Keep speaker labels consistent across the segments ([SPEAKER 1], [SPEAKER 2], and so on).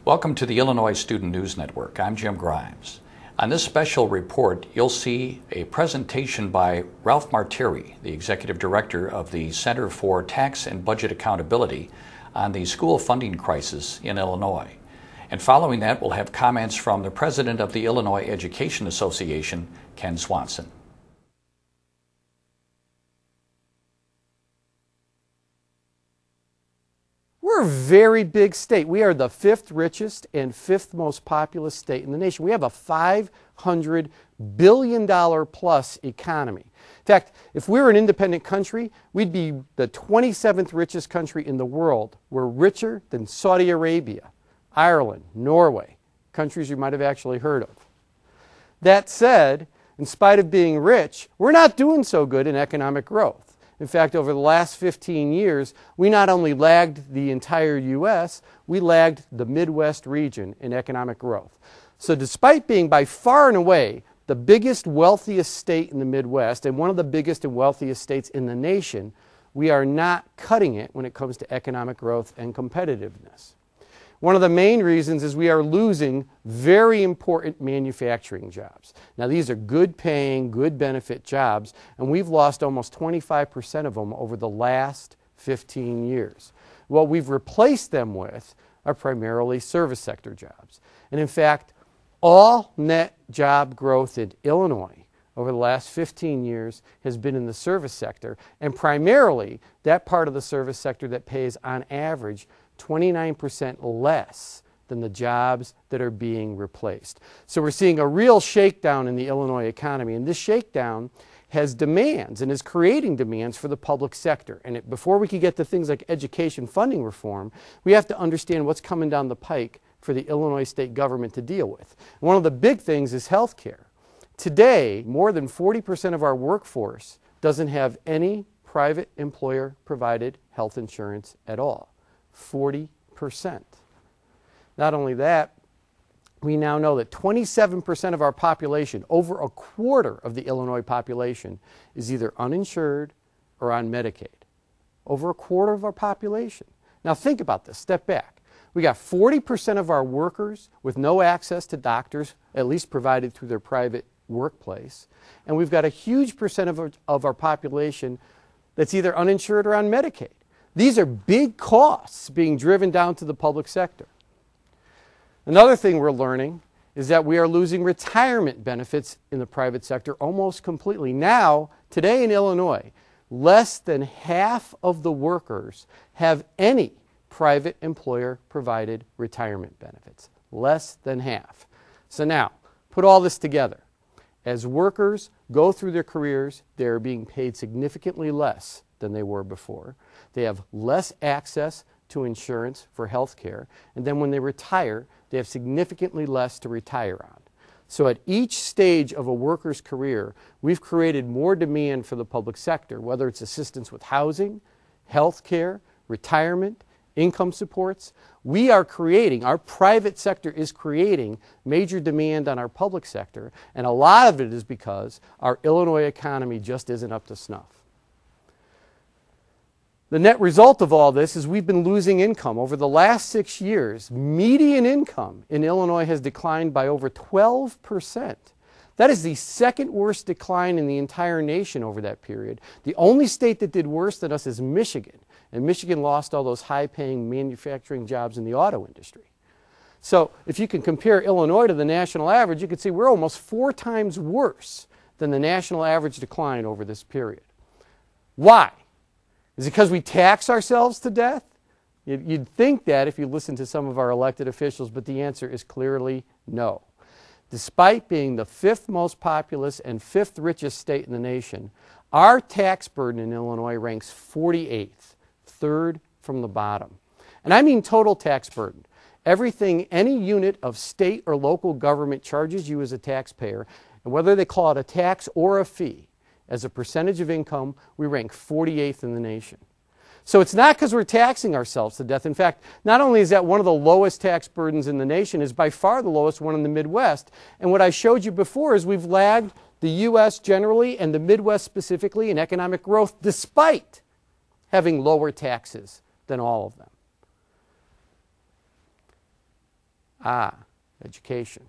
[SPEAKER 1] Welcome to the Illinois Student News Network. I'm Jim Grimes. On this special report, you'll see a presentation by Ralph Martire, the Executive Director of the Center for Tax and Budget Accountability, on the school funding crisis in Illinois. And following that, we'll have comments from the President of the Illinois Education Association, Ken Swanson.
[SPEAKER 2] We're a very big state. We are the fifth richest and fifth most populous state in the nation. We have a $500 billion plus economy. In fact, if we were an independent country, we'd be the 27th richest country in the world. We're richer than Saudi Arabia, Ireland, Norway, countries you might have actually heard of. That said, in spite of being rich, we're not doing so good in economic growth. In fact, over the last 15 years, we not only lagged the entire U.S., we lagged the Midwest region in economic growth. So despite being by far and away the biggest, wealthiest state in the Midwest and one of the biggest and wealthiest states in the nation, we are not cutting it when it comes to economic growth and competitiveness. One of the main reasons is we are losing very important manufacturing jobs. Now, these are good paying, good benefit jobs, and we've lost almost 25% of them over the last 15 years. What we've replaced them with are primarily service sector jobs. And in fact, all net job growth in Illinois over the last 15 years has been in the service sector, and primarily that part of the service sector that pays on average 29% less than the jobs that are being replaced. So we're seeing a real shakedown in the Illinois economy, and this shakedown has demands and is creating demands for the public sector. And before we can get to things like education funding reform, we have to understand what's coming down the pike for the Illinois state government to deal with. One of the big things is health care. Today, more than 40% of our workforce doesn't have any private employer-provided health insurance at all. 40%. Not only that, we now know that 27% of our population, over a quarter of the Illinois population, is either uninsured or on Medicaid. Over a quarter of our population. Now think about this, step back. We got 40% of our workers with no access to doctors, at least provided through their private workplace, and we've got a huge percent of our population that's either uninsured or on Medicaid. These are big costs being driven down to the public sector. Another thing we're learning is that we are losing retirement benefits in the private sector almost completely. Now, today in Illinois, less than half of the workers have any private employer-provided retirement benefits. Less than half. So now, put all this together. As workers go through their careers, they're being paid significantly less than they were before. They have less access to insurance for health care, and then when they retire, they have significantly less to retire on. So at each stage of a worker's career, we've created more demand for the public sector, whether it's assistance with housing, health care, retirement, income supports. We are creating, our private sector is creating major demand on our public sector, and a lot of it is because our Illinois economy just isn't up to snuff. The net result of all this is we've been losing income. Over the last 6 years, median income in Illinois has declined by over 12%. That is the second worst decline in the entire nation over that period. The only state that did worse than us is Michigan, and Michigan lost all those high-paying manufacturing jobs in the auto industry. So if you can compare Illinois to the national average, you can see we're almost 4 times worse than the national average decline over this period. Why? Is it because we tax ourselves to death? You'd think that if you listen to some of our elected officials, but the answer is clearly no. Despite being the fifth most populous and fifth richest state in the nation, our tax burden in Illinois ranks 48th, third from the bottom. And I mean total tax burden. Everything any unit of state or local government charges you as a taxpayer, and whether they call it a tax or a fee, as a percentage of income, we rank 48th in the nation. So it's not because we're taxing ourselves to death. In fact, not only is that one of the lowest tax burdens in the nation, is by far the lowest one in the Midwest. And what I showed you before is we've lagged the U.S. generally and the Midwest specifically in economic growth despite having lower taxes than all of them. Education.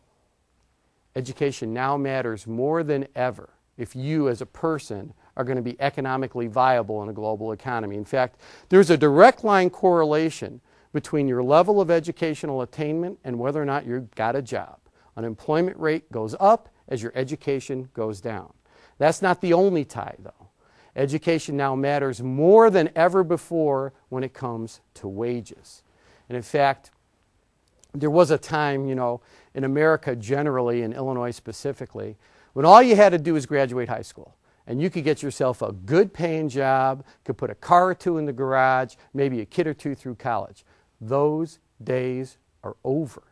[SPEAKER 2] Education now matters more than ever if you as a person are going to be economically viable in a global economy. In fact, there's a direct line correlation between your level of educational attainment and whether or not you've got a job. Unemployment rate goes up as your education goes down. That's not the only tie, though. Education now matters more than ever before when it comes to wages. And in fact, there was a time, in America generally, in Illinois specifically, when all you had to do was graduate high school. And you could get yourself a good paying job, could put a car or two in the garage, maybe a kid or two through college. Those days are over.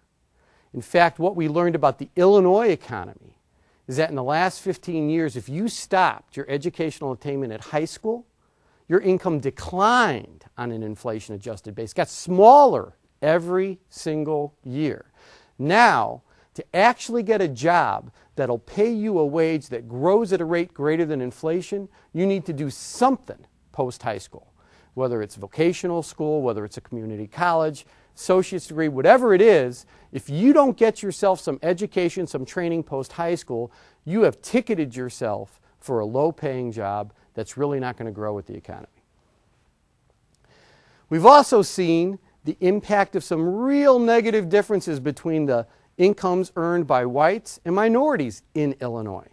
[SPEAKER 2] In fact, what we learned about the Illinois economy is that in the last 15 years, if you stopped your educational attainment at high school, your income declined on an inflation-adjusted basis. It got smaller every single year. Now, to actually get a job that'll pay you a wage that grows at a rate greater than inflation, you need to do something post-high school. Whether it's vocational school, whether it's a community college, associate's degree, whatever it is, if you don't get yourself some education, some training post-high school, you have ticketed yourself for a low-paying job that's really not going to grow with the economy. We've also seen the impact of some real negative differences between the incomes earned by whites and minorities in Illinois.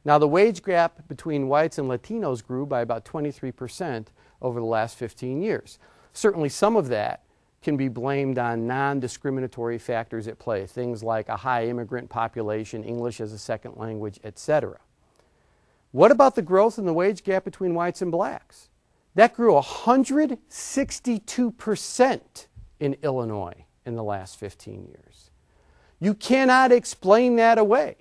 [SPEAKER 2] Now, the wage gap between whites and Latinos grew by about 23% over the last 15 years. Certainly some of that can be blamed on non-discriminatory factors at play, things like a high immigrant population, English as a second language, etc. What about the growth in the wage gap between whites and blacks? That grew 162% in Illinois in the last 15 years. You cannot explain that away.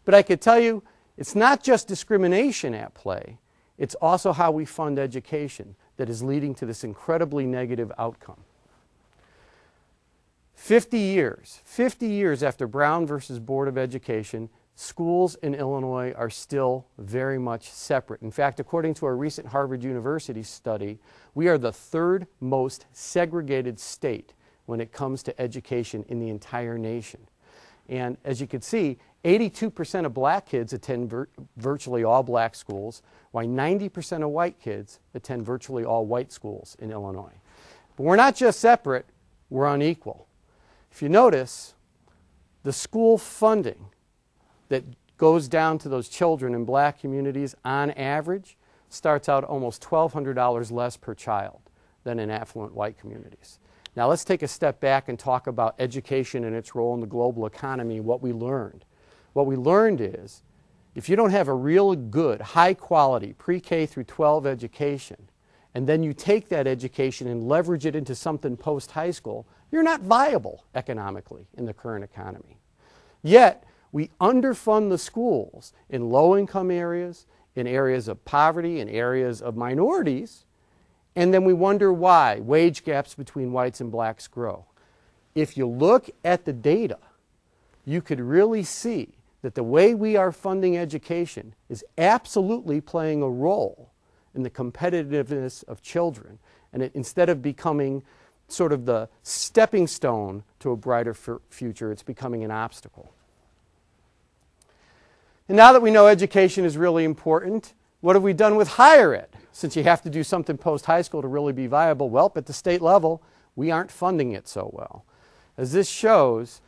[SPEAKER 2] But I could tell you, it's not just discrimination at play, it's also how we fund education that is leading to this incredibly negative outcome. 50 years after Brown versus Board of Education, schools in Illinois are still very much separate. In fact, according to a recent Harvard University study, we are the third most segregated state when it comes to education in the entire nation. And as you can see, 82% of black kids attend virtually all black schools, while 90% of white kids attend virtually all white schools in Illinois. But we're not just separate, we're unequal. If you notice, the school funding that goes down to those children in black communities on average starts out almost $1,200 less per child than in affluent white communities. Now let's take a step back and talk about education and its role in the global economy and what we learned. What we learned is if you don't have a real good, high quality pre-K through 12 education, and then you take that education and leverage it into something post-high school, you're not viable economically in the current economy. Yet, we underfund the schools in low-income areas, in areas of poverty, in areas of minorities, and then we wonder why wage gaps between whites and blacks grow. If you look at the data, you could really see that the way we are funding education is absolutely playing a role in the competitiveness of children. And instead of becoming sort of the stepping stone to a brighter future, it's becoming an obstacle. And now that we know education is really important, what have we done with higher ed? Since you have to do something post-high school to really be viable, well, at the state level, we aren't funding it so well. As this shows,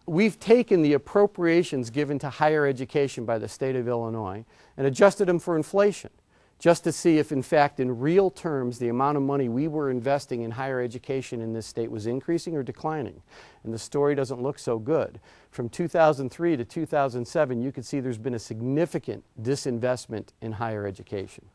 [SPEAKER 2] we've taken the appropriations given to higher education by the state of Illinois and adjusted them for inflation, just to see if, in fact, in real terms, the amount of money we were investing in higher education in this state was increasing or declining. And the story doesn't look so good. From 2003 to 2007, you can see there's been a significant disinvestment in higher education.